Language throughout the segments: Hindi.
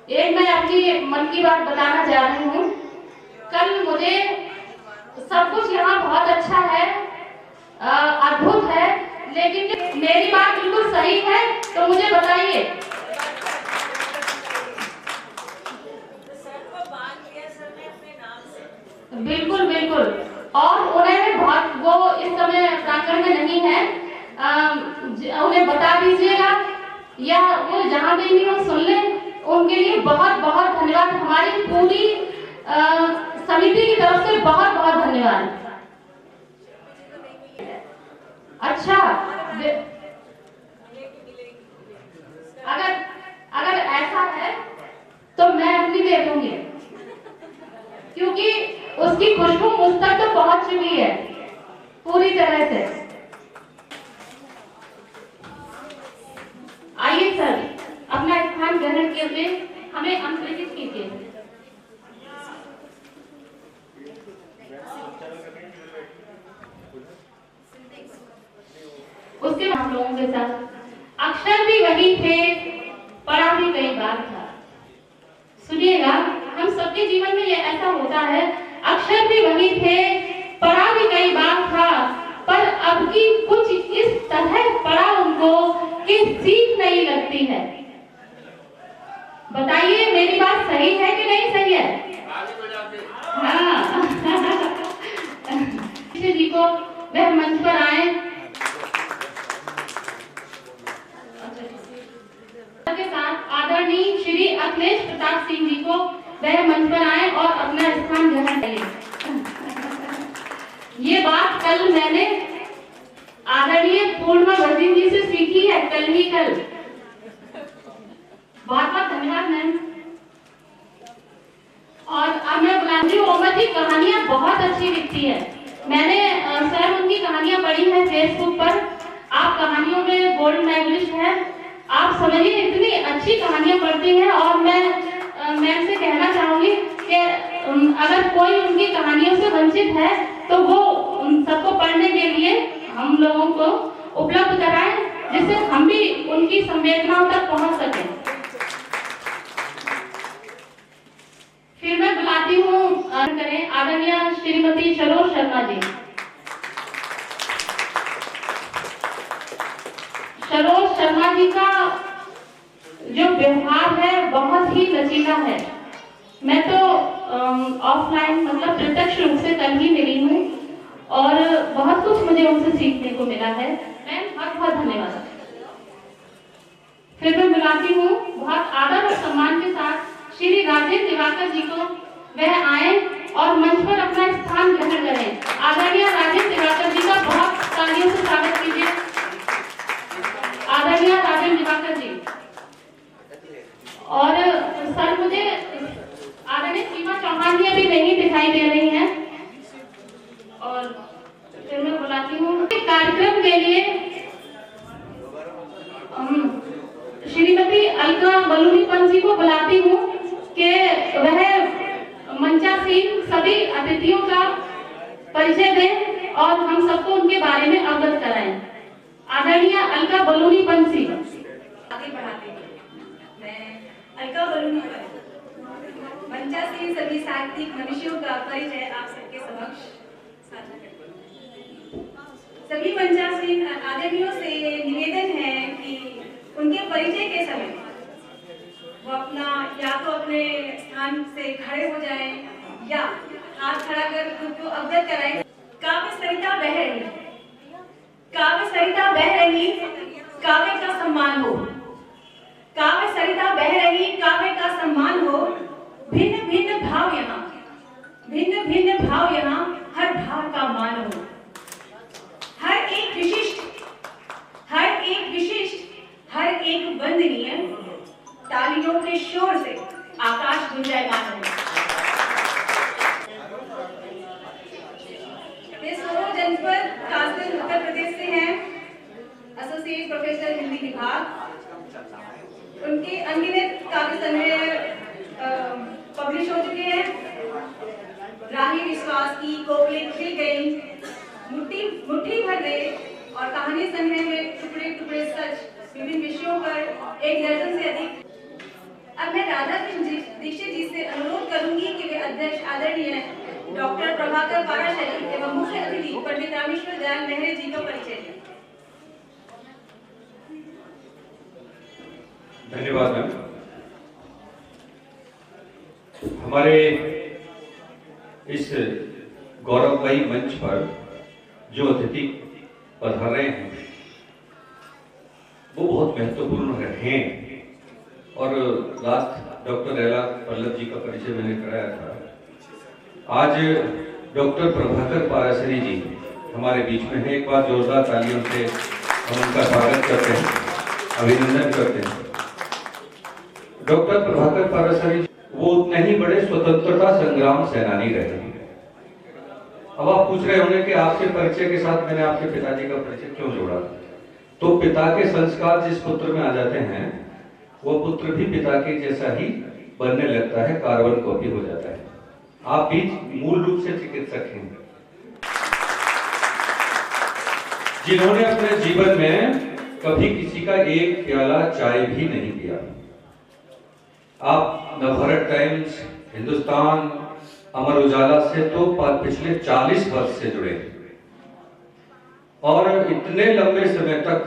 एक मैं अपनी मन की बात बताना जा रही हूँ। कल मुझे सब कुछ यहाँ बहुत अच्छा है, अद्भुत है, लेकिन मेरी बात बिल्कुल सही है तो मुझे बताइए। बिल्कुल बिल्कुल। और उन्हें बहुत, वो इस समय प्रांगण में नहीं है, उन्हें बता दीजिएगा या वो जहाँ भी नहीं हो सुन ले। उनके लिए बहुत बहुत धन्यवाद, हमारी पूरी समिति की तरफ से बहुत बहुत धन्यवाद। अच्छा, अगर अगर ऐसा है तो मैं अपनी दे दूंगी, क्योंकि उसकी खुशबू मुझ तक तो पहुंच चुकी है पूरी तरह से। आइए सर, अपना स्थान ग्रहण कीजिए, हमें आमंत्रित कीजिए। उसके हम लोगों के साथ अक्षर भी वही थे, पढ़ा भी कई बार था। सुनिएगा, हम सबके जीवन में ये ऐसा होता है, अक्षर भी वही थे, पढ़ा भी कई बार था, पर अब की कुछ इस तरह पढ़ा उनको कि सीख नहीं लगती है। बताइए मेरी बात सही है कि नहीं सही है? हाँ। जी को वह मंच पर आए के साथ आदरणीय श्री अखिलेश प्रताप सिंह जी को वह मंच पर आए और अपना स्थान ग्रहण करें। ये बात कल मैंने आदरणीय पूर्णिमा वर्जिन जी से सीखी है, कल ही कल। बहुत बहुत धन्यवाद मैम। और अब मैं बुलाती हूँ ओमर जी, कहानियां बहुत अच्छी लिखती है। मैंने स्वयं उनकी कहानियां पढ़ी है फेसबुक पर। आप कहानियों में गोल्ड मेडलिस्ट हैं। आप समझिए इतनी अच्छी कहानियां पढ़ती हैं। और मैं मैम से कहना चाहूंगी कि अगर कोई उनकी कहानियों से वंचित है तो वो सबको पढ़ने के लिए हम लोगों को उपलब्ध कराएं, जिससे हम भी उनकी संवेदनाओं तक पहुंच सकें। फिर मैं बुलाती हूँ करें आदरणीय श्रीमती सरोज शर्मा जी। सरोज शर्मा जी का जो व्यवहार है बहुत ही लचीला है। मैं तो ऑफलाइन मतलब प्रत्यक्ष रूप से कल ही मिली हूँ और बहुत कुछ मुझे उनसे सीखने को मिला है। मैम बहुत बहुत धन्यवाद। फिर मैं बुलाती हूँ बहुत आदर और सम्मान के साथ श्री राजेंद्र दिवाकर जी को, वह आए और मंच पर अपना स्थान ग्रहण करें। आदरणीय राजेंद्र दिवाकर जी का बहुत तालियों से स्वागत कीजिए। आदरणीय राजेंद्र दिवाकर जी। और सर मुझे आदरणीय सीमा चौहान जी अभी नहीं दिखाई दे रही हैं। और फिर मैं बुलाती हूँ कार्यक्रम के लिए श्रीमती अलका बलूनीपन जी को बुलाती हूँ कि वह मंचासीन सभी अतिथियों का परिचय दें और हम सबको उनके बारे में अवगत कराएं। आदरणीय अलका बलूनीपन जी आगे बढ़ाते हैं। मैं अलका बलूनीपन मंचासीन सभी साहित्यिक मनुष्यों का परिचय आप सबके समक्ष साझा करती हूँ। सभी मंचासीन आदरणीयों से निवेदन है कि उनके परिचय के समय वो अपना या तो अपने स्थान से खड़े हो जाएं या हाथ खड़ा कर खुद को अवगत कराएं। काव्य सरिता बह रही, काव्य सरिता बह रही, काव्य का सम्मान हो। काव्य सरिता बह रही, काव्य का सम्मान हो। भिन्न भिन्न भाव यहाँ, भिन्न भिन्न भाव यहाँ, हर भाव का मान हो। हर एक विशिष्ट, हर एक विशिष्ट, हर एक वंदनीय, तालियों के शोर से आकाश गुंजायमान हो। ये सोनू जनपद कासगंज उत्तर प्रदेश से हैं, एसोसिएट प्रोफेसर हिंदी विभाग। उनके अनगिनत काव्य संग्रह पब्लिश हो चुके हैं। राही विश्वास की कोकिलें खिल गई, मुट्ठी भर दे और कहानी संग्रह में टुकड़े टुकड़े सच विभिन्न विषयों पर 1 दर्जन से अधिक अब मैं राधा दीक्षित जी से अनुरोध करूंगी कि वे अध्यक्ष आदरणीय डॉक्टर प्रभाकर पाराशरी एवं मुख्य अतिथि पंडित रामेश्वर दयाल मेहरे जी का परिचय दें। धन्यवाद मैम। हमारे इस गौरवमयी मंच पर जो अतिथि पधार रहे हैं वो बहुत महत्वपूर्ण हैं और लास्ट डॉक्टर एला पल्लव जी का परिचय मैंने कराया था। आज डॉक्टर प्रभाकर पाराशरी जी हमारे बीच में है। एक बार जोरदार तालियों से हम उनका स्वागत करते हैं, अभिनंदन करते हैं। डॉक्टर प्रभाकर पाराशरी वो उतने ही बड़े स्वतंत्रता संग्राम सेनानी रहे हैं। अब आप पूछ रहे होंगे कि आपके परिचय के साथ मैंने आपके पिताजी का परिचय क्यों जोड़ा। तो पिता के संस्कार जिस पुत्र में आ जाते हैं वो पुत्र भी पिता के जैसा ही बनने लगता है, कार्बन कॉपी हो जाता है। आप भी मूल रूप से चिकित्सक हैं जिन्होंने अपने जीवन में कभी किसी का एक प्याला चाय भी नहीं पिया। आप नवभारत टाइम्स, हिंदुस्तान, अमर उजाला से तो पिछले 40 वर्ष से जुड़े और इतने लंबे समय तक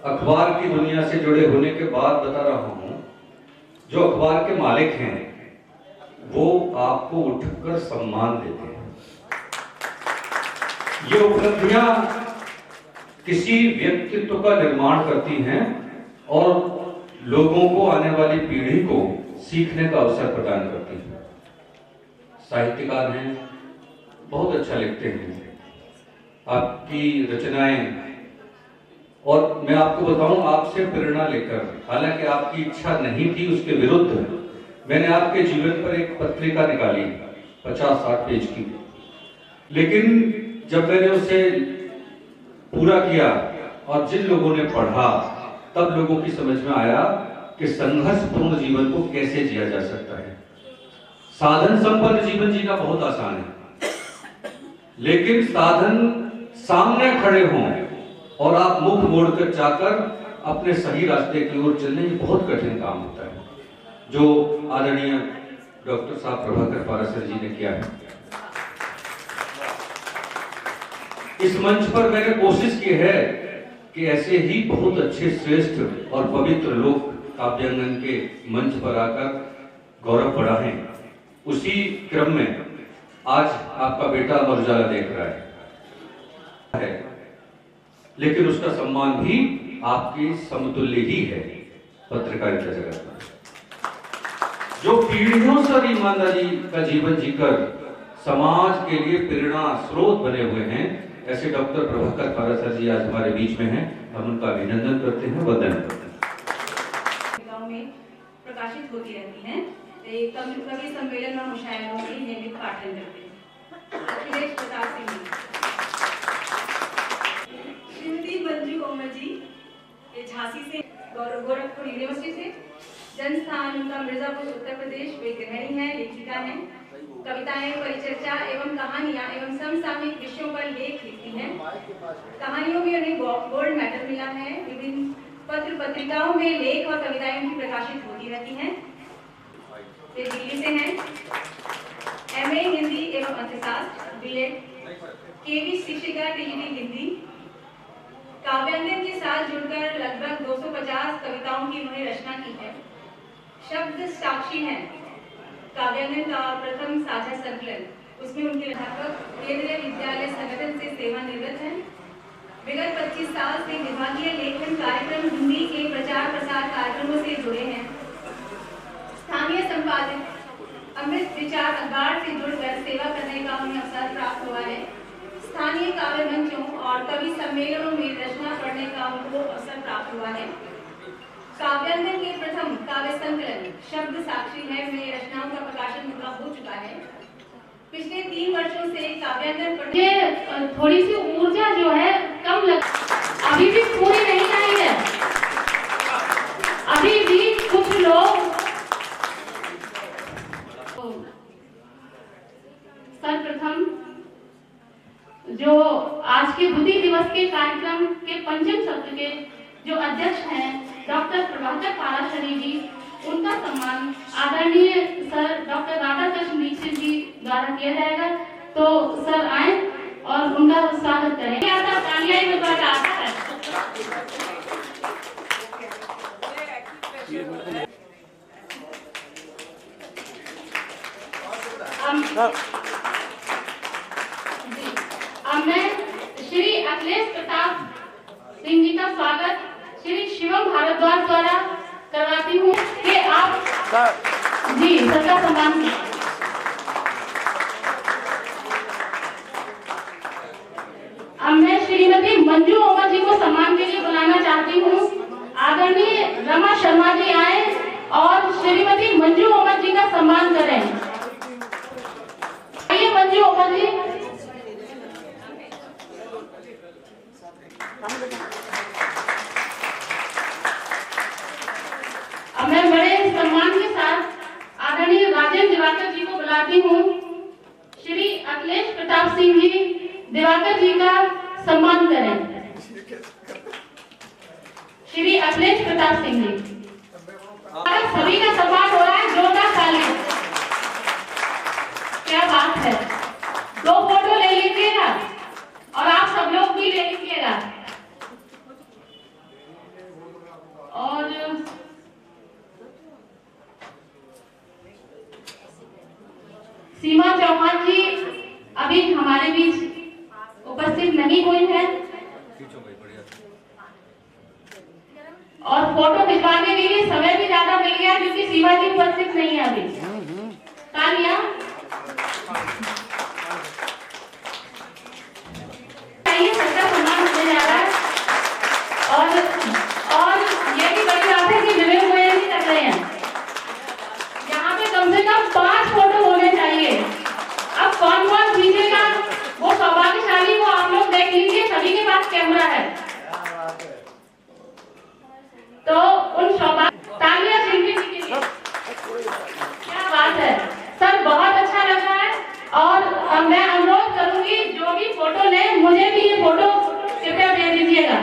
अखबार की दुनिया से जुड़े होने के बाद बता रहा हूं, जो अखबार के मालिक हैं वो आपको उठकर सम्मान देते हैं। ये उपलब्धियां किसी व्यक्तित्व का निर्माण करती हैं और लोगों को, आने वाली पीढ़ी को सीखने का अवसर प्रदान करती हैं। साहित्यकार हैं, बहुत अच्छा लिखते हैं, आपकी रचनाएं। और मैं आपको बताऊं, आपसे प्रेरणा लेकर, हालांकि आपकी इच्छा नहीं थी, उसके विरुद्ध मैंने आपके जीवन पर एक पत्रिका निकाली 50-60 पेज की। लेकिन जब मैंने उसे पूरा किया और जिन लोगों ने पढ़ा तब लोगों की समझ में आया कि संघर्षपूर्ण जीवन को कैसे जिया जा सकता है। साधन संपन्न जीवन जीना बहुत आसान है, लेकिन साधन सामने खड़े हों और आप मुख मोड़कर जाकर अपने सही रास्ते की ओर चलने, ये बहुत कठिन काम होता है, जो आदरणीय डॉक्टर साहब प्रभाकर पाराशर जी ने किया है। इस मंच पर मैंने कोशिश की है कि ऐसे ही बहुत अच्छे, श्रेष्ठ और पवित्र लोग काव्यांगन के मंच पर आकर गौरव बढ़ाएं। उसी क्रम में आज आपका बेटा अमर उजाला देख रहा है, लेकिन उसका सम्मान भी आपकी समतुल्य ही है पत्रकारिता जगत में। जो पीढ़ियों से ईमानदारी का जीवन जीकर समाज के लिए प्रेरणा स्रोत बने हुए हैं, ऐसे डॉक्टर प्रभाकर पाराशर जी आज हमारे बीच में हैं। हम उनका अभिनंदन करते हैं, वंदन करते हैं। गांव में प्रकाशित होती रहती हैं। एक कवि सम्मेलन और मुशायरों के नियमित पाठन करते हैं। अखिलेश प्रताप सिंह जी, श्रीमती मंजू ओमर जी, ये झांसी से, गोरखपुर यूनिवर्सिटी से, जन्मस्थान उनका मिर्जापुर उत्तर प्रदेश। वे गृहिणी हैं, लेखिका हैं, कविताएं, परिचर्चा एवं कहानियां एवं समसामयिक विषयों पर लेख लिखती हैं। कहानियों में उन्हें गोल्ड मेडल मिला है। विभिन्न पत्र पत्रिकाओं में लेख और कविताएं उनकी प्रकाशित होती रहती हैं। वे दिल्ली से हैं। MA हिंदी एवं अर्थशास्त्र, B.Ed, KV शिक्षिका, TGT हिंदी। काव्यांगन के साथ जुड़कर लगभग 250 कविताओं की उन्होंने रचना की है। शब्द साक्षी हैं काव्यांगन का प्रथम साझा संकलन, उसमें उनके अध्यापक केंद्रीय विद्यालय संगठन से सेवानिवृत्त हैं। विगत 25 साल से विभागीय लेखन कार्यक्रम हिंदी के प्रचार प्रसार कार्यक्रमों से जुड़े हैं। स्थानीय संपादित अमृत विचार अखबार से जुड़कर सेवा करने का उन्हें अवसर प्राप्त हुआ है। स्थानीय काव्य मंचों और कवि सम्मेलनों में रचना पढ़ने का उनको अवसर प्राप्त हुआ है। काव्यांगन के प्रथम काव्य संकलन शब्द साक्षी है में रचनाओं का प्रकाशन उनका हो चुका है। पिछले 3 वर्षों से काव्यांगन ये थोड़ी सी ऊर्जा जो है कम लग, अभी भी पूरी नहीं आई है। अभी भी कुछ लोग सर्वप्रथम जो आज के बुद्धि दिवस के कार्यक्रम के पंचम सत्र के जो अध्यक्ष हैं डॉक्टर प्रभाकर पाराशरी जी, उनका सम्मान आदरणीय सर डॉक्टर राधाकृष्ण दीक्षित जी द्वारा किया जाएगा। तो सर आए और उनका स्वागत करें। क्या था तालियां में बड़ा आता है। अब मैं श्री अखिलेश प्रताप सिंह जी का स्वागत श्री शिवम भारद्वाज द्वारा करवाती हूँ कि आप जी सबका सम्मान। अब मैं श्रीमती मंजू ओमा जी को सम्मान के लिए बुलाना चाहती हूँ। आदरणीय रमा शर्मा जी आए और श्रीमती मंजू ओमा जी का सम्मान करें। आइए मंजू ओमा जी। अब मैं बड़े सम्मान के साथ आदरणीय राजेंद्र दिवाकर जी को बुलाती हूँ। श्री अखिलेश प्रताप सिंह जी दिवाकर जी का सम्मान करें। श्री अखिलेश प्रताप सिंह जी सभी का सम्मान हो रहा है। जोरदार ताली। क्या बात है। 2 फोटो ले लीजिएगा और आप सब लोग भी ले लीजिएगा। और सीमा चौहान जी अभी हमारे बीच उपस्थित नहीं हुई है और फोटो खिंचवाने के लिए समय भी ज्यादा मिल गया क्योंकि सीमा जी उपस्थित नहीं है अभी। तालियां। सबका सम्मान होने जा रहा है और ये भी बड़ी बात है कि विवेक गोयल भी कर रहे हैं। यहाँ पे कम से कम 5 फोटो होने चाहिए। अब कौन कौन खींचेगा वो सौभाग्यशाली वो आप लोग देख लीजिए। सभी के पास कैमरा है तो उन सौभाग्य तालियां शिल्पी जी के लिए। क्या बात है सर, बहुत अच्छा लग रहा है। और मैं अनुरोध करूंगी जो भी फोटो ले मुझे भी ये फोटो कृपया दे दीजिएगा।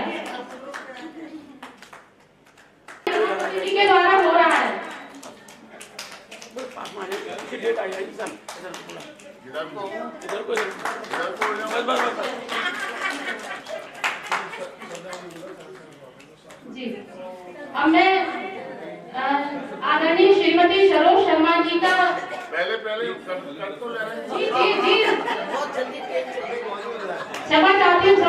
के द्वारा हो रहा है। जी अब मैं आदरणीय श्रीमती सरोज शर्मा जी का पहले कर तो ले रहे हैं। जी क्षमा चाहती हूँ सर।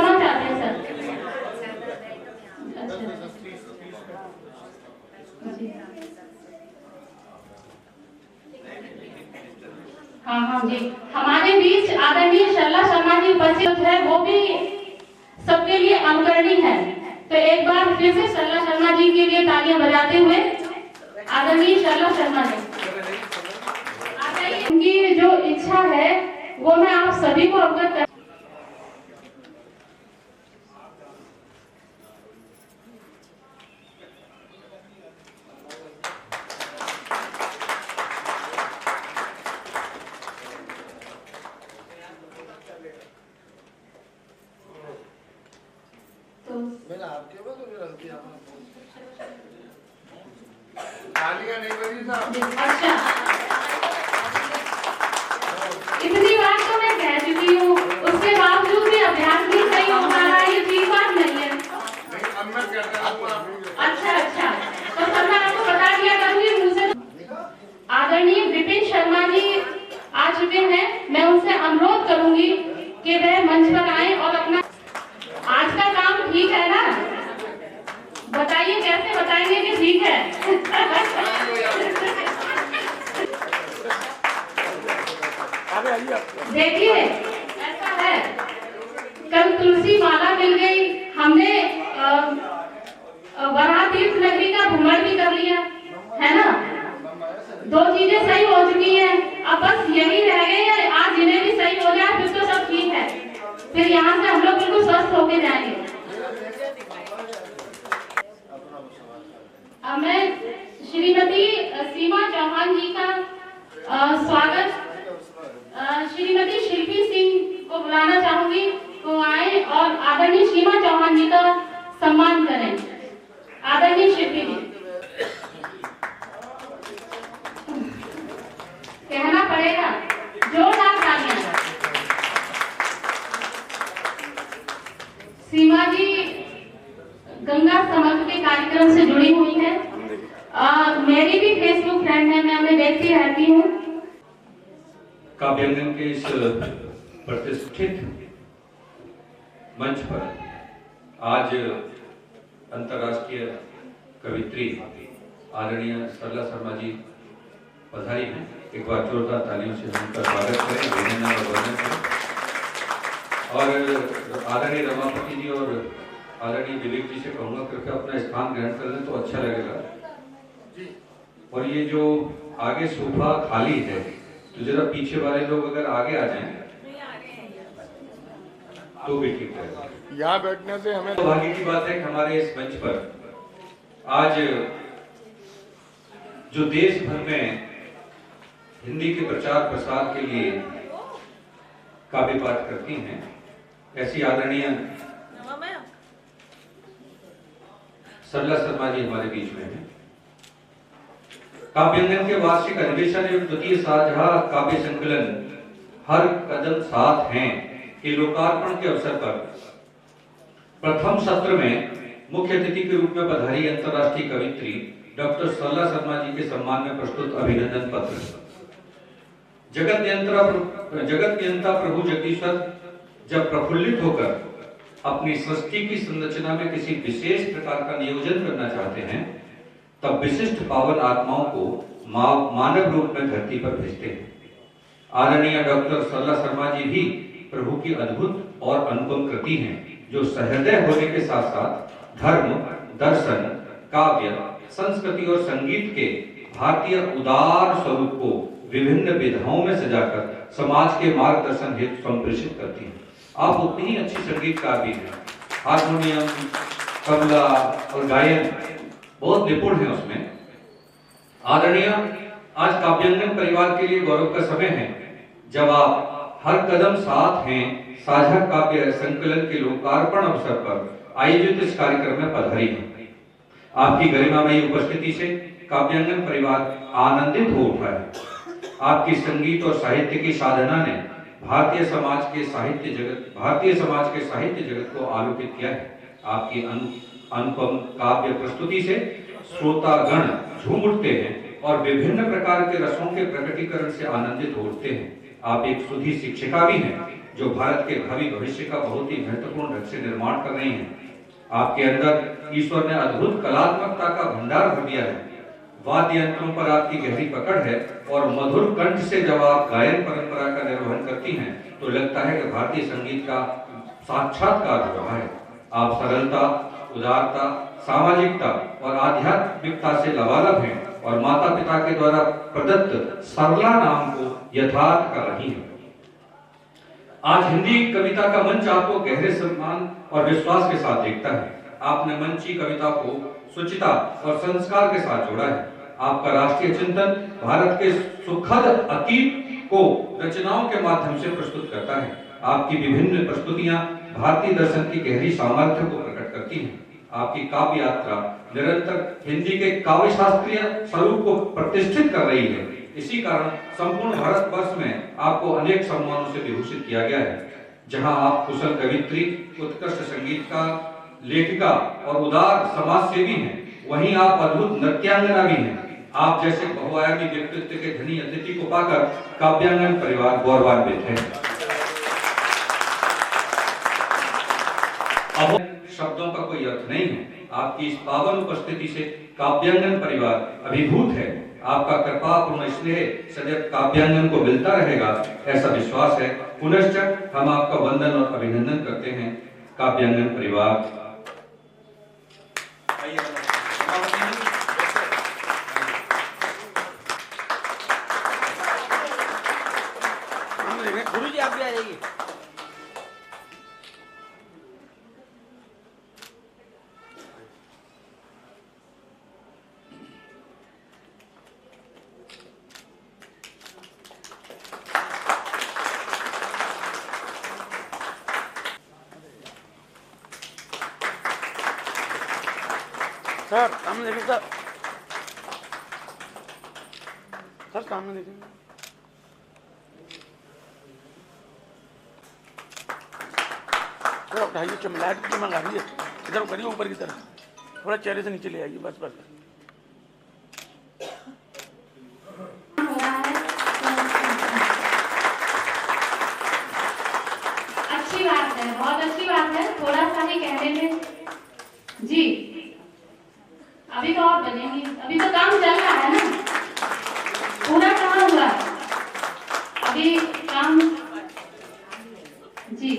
हाँ जी हमारे बीच आदरणीय शर्ला शर्मा जी उपस्थित है। वो भी सबके लिए अनुकरणीय है। तो एक बार फिर से शर्ला शर्मा जी के लिए तालियां बजाते हुए आदरणीय शर्ला शर्मा जी उनकी जो इच्छा है वो मैं आप सभी को अवगत कर। मैंने आपके बाद गलती तालियां नहीं बजी साहब। अच्छा इतनी बात तो मैं कह चुकी हूँ उसके बावजूद भी अभ्यास भी सही हो पा रहा है। ये ठीक बात नहीं है। अब मैं कहता हूँ अच्छा तो सर मैं आपको बता दिया करूँगी मुझसे। आदरणीय विपिन शर्मा जी आ चुके हैं। मैं उनसे अनुरोध करूंगी कि वह मंच पर आए और अपना आज का काम ठीक है ना, बताइए कैसे बताएंगे कि ठीक है। देखिए ऐसा है कल तुलसी माला मिल गई। हमने वराह तीर्थ नगरी का भ्रमण भी कर लिया है ना। 2 चीजें सही हो चुकी हैं। अब बस यही रह गई है आज जिन्हें भी सही हो जाए फिर तो सब ठीक है। फिर यहाँ से हम लोग बिल्कुल स्वस्थ होके जाएंगे। अब मैं श्रीमती सीमा चौहान जी का स्वागत श्रीमती शिल्पी सिंह को बुलाना चाहूंगी। वो आए और आदरणीय सीमा चौहान जी का सम्मान करें। आदरणीय शिल्पी जी। गंगा समग्र के कार्यक्रम से जुड़ी हुई है। मेरी भी फेसबुक फ्रेंड है, मैं उन्हें देखती रहती हूँ। काव्यांगन के इस प्रतिष्ठित मंच पर आज अंतर्राष्ट्रीय कवित्री आदरणीय सरला शर्मा जी पधारी हैं। एक बार जोरदार तालियों से उनका स्वागत करें, अभिनंदन और वंदन करें। और आदरणीय रमापति जी और आदरणीय विवेक जी से कहूँगा कृपया अपना स्थान ग्रहण कर लें तो अच्छा लगेगा। और ये जो आगे सोफा खाली है तो जरा पीछे वाले लोग अगर आगे आ जाएं तो भी ठीक है। यहाँ बैठने से हमें भाग्य की बात है कि हमारे इस मंच पर आज जो देश भर में हिंदी के प्रचार प्रसार के लिए काव्य पाठ करती हैं, ऐसी आदरणीय सरला शर्मा जी हमारे बीच में हैं। काव्यांगन के वार्षिक अधिवेशन एवं द्वितीय साझा काव्य संकलन हर कदम साथ हैं के लोकार्पण के अवसर पर प्रथम सत्र में मुख्य अतिथि के रूप में पधारी अंतर्राष्ट्रीय कवित्री डॉक्टर सरला शर्मा जी के सम्मान में प्रस्तुत अभिनंदन पत्र। जगत नियंता प्रभु जगदीश्वर जब प्रफुल्लित होकर अपनी सृष्टि की संरचना में किसी विशेष प्रकार का नियोजन करना चाहते हैं तब विशिष्ट पावन आत्माओं को मानव रूप में धरती पर भेजते हैं। आदरणीय डॉक्टर सरला शर्मा जी भी प्रभु की अद्भुत और अनुपम कृति हैं, जो सहृदय होने के साथ साथ धर्म, दर्शन, काव्य, संस्कृति और संगीत के भारतीय उदार स्वरूप को विभिन्न विधाओं में सजाकर समाज के मार्गदर्शन हेतु संप्रेषित करती हैं। आप उतनी ही अच्छी संगीतकार भी हैं, हारमोनियम, तबला और गायन बहुत निपुण है उसमें। आदरणीय, आज काव्यांगन परिवार के लिए गौरव का समय है जब आप हर कदम साथ हैं साझा काव्य संकलन के लोकार्पण अवसर पर आयोजित इस कार्यक्रम में पधारी हैं। आपकी गरिमामयी उपस्थिति से काव्यांगन परिवार आनंदित हो उठा है। आपकी संगीत और साहित्य की साधना ने भारतीय समाज के साहित्य जगत को आलोकित किया है। आपकी अनुपम काव्य प्रस्तुति से श्रोतागण झूम उठते हैं और विभिन्न प्रकार के रसों के प्रकटीकरण से आनंदित हो उठते हैं। आप एक सुधी शिक्षिका भी हैं जो भारत के भावी भविष्य का बहुत ही महत्वपूर्ण ढंग से निर्माण कर रही हैं। आपके अंदर ईश्वर ने अद्भुत कलात्मकता का भंडार भर दिया है। वाद्य यंत्रों पर आपकी गहरी पकड़ है और मधुर कंठ से जब आप गायन परंपरा का निर्वहन करती हैं तो लगता है कि भारतीय संगीत का साक्षात्कार हो रहा है। आप सरलता, उदारता, सामाजिकता और आध्यात्मिकता से लबालब हैं और माता पिता के द्वारा प्रदत्त सरला नाम को यथार्थ कर रही हैं। आज हिंदी कविता का मंच आपको गहरे सम्मान और विश्वास के साथ देखता है। आपने मंची कविता को सुचिता और संस्कार के साथ जोड़ा है। आपका राष्ट्रीय चिंतन भारत के सुखद अतीत को रचनाओं के माध्यम से प्रस्तुत करता है। आपकी विभिन्न प्रस्तुतियां भारतीय दर्शन की गहरी सामर्थ्य को प्रकट करती हैं। आपकी काव्य यात्रा निरंतर हिंदी के काव्य शास्त्रीय स्वरूप को प्रतिष्ठित कर रही है। इसी कारण संपूर्ण भारतवर्ष में आपको अनेक सम्मानों से विभूषित किया गया है। जहां आप कुशल कवित्री, उत्कृष्ट संगीतकार, लेखिका और उदार समाज सेवी हैं, वहीं आप अद्भुत नृत्यांगना भी हैं। आप जैसे बहुआयामी व्यक्तित्व के धनी अतिथि को पाकर काव्यांगन परिवार गौरवान्वित है। अब शब्दों का कोई अर्थ नहीं है। आपकी इस पावन उपस्थिति से काव्यांगन परिवार अभिभूत है। आपका कृपापूर्ण स्नेह सदैव काव्यांगन को मिलता रहेगा, ऐसा विश्वास है। पुनश्च हम आपका वंदन और अभिनंदन करते हैं। काव्यांगन परिवार गुरु जी आप भी आ जाइए। सर सामने देखिए सर, सर सामने देखिए। सर उठाइए, चमलाट की मंगा रही है, इधर करिए ऊपर की तरफ। थोड़ा चेहरे से नीचे ले आइए, बस बस। हो रहा है अच्छी बात है, बहुत अच्छी बात है। थोड़ा सा ही कहने में जी, अभी तो और बनेंगी, अभी तो काम चल रहा है ना, पूरा कहाँ हुआ है अभी काम। जी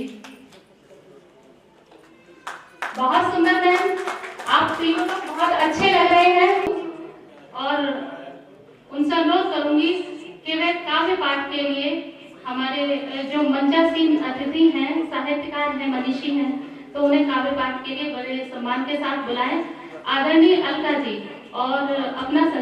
बहुत सुंदर मैम, आप तीनों लोग बहुत अच्छे लग रहे हैं और उनसे अनुरोध करूंगी कि वे काव्य पाठ के लिए हमारे जो मंचासीन अतिथि हैं, साहित्यकार हैं, मनीषी हैं, तो उन्हें काव्य पाठ के लिए बड़े सम्मान के साथ बुलाएं। आदरणीय अलका जी और अपना